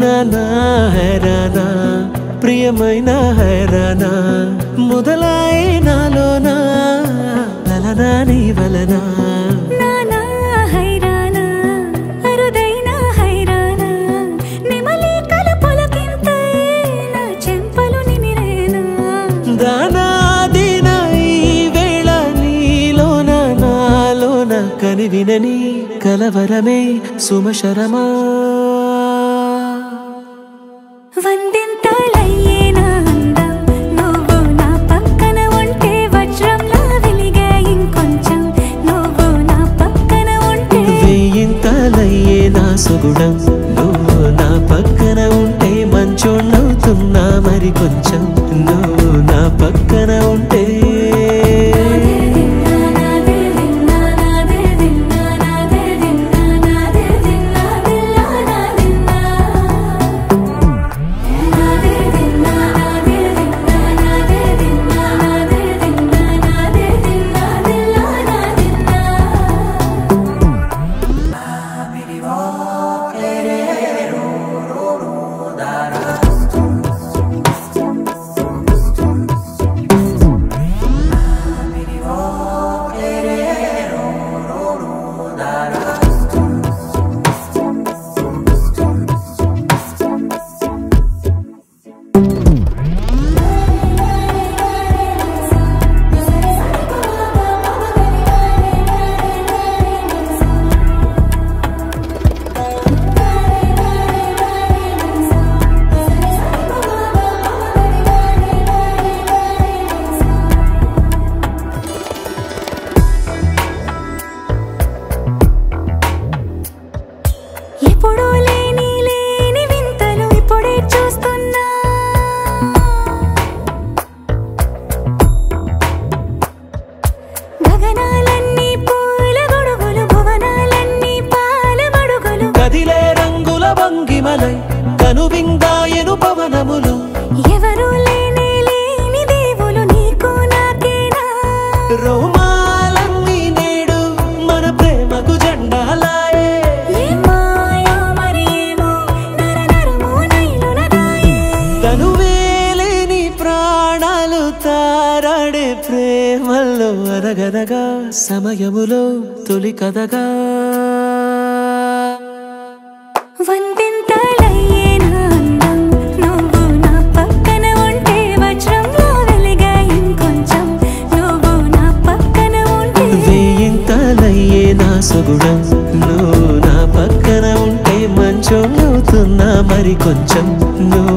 నానా హైరానా ప్రియమైన హైరానా మొదలాయి నాలోనా లలనా నీ వలనా నానా హైరానా అరుదైన హైరానా నిమలి కలపులకింతై నా చెంపలు నిమిరేనా దానాదిన ఈ వేళ నీలోన నాలోన కనివినని కలవరమే సుమశరమా వందింతలయ్యేనా అందం నువ్వు నా పక్కన ఉంటే వజ్రంలా వెలిగే ఇంకొంచెం నువ్వు నా పక్కన ఉంటే వేయింతలయ్యే నా సుగుణం నువ్వు నా పక్కన ఉంటే మంచోణ్ణవుతున్నా మరి కొంచెం నువ్వు నా పక్కన ఉంటే ఎప్పుడూ లేని వింతలు ఇప్పుడే చూస్తున్నా గగనాలన్నీ పూల గొడుగులు భువనాలన్నీ పాల మడుగులు కదిలే రంగుల భంగిమలై కనువిందాయను పవనములు ఎవరూ లేని దేవులు నీకు నాకేనా రోమాలన్నీ నేడు మన ప్రేమకు జెండాలాయే తనువేలేని ప్రాణాలు తారాడే ప్రేమల్లో అదగదగా సమయములో తొలి కథగా వందింతలయ్యేనా అందం నువ్వు నా పక్కన ఉంటే వజ్రంలా వెలిగే ఇంకొంచెం నువ్వు నా పక్కన ఉంటే వేయింతలయ్యే నా సుగుణం నువ్వు నా పక్కన ఉంటే మంచోణ్ణవుతున్నా మరి కొంచెం నువ్వు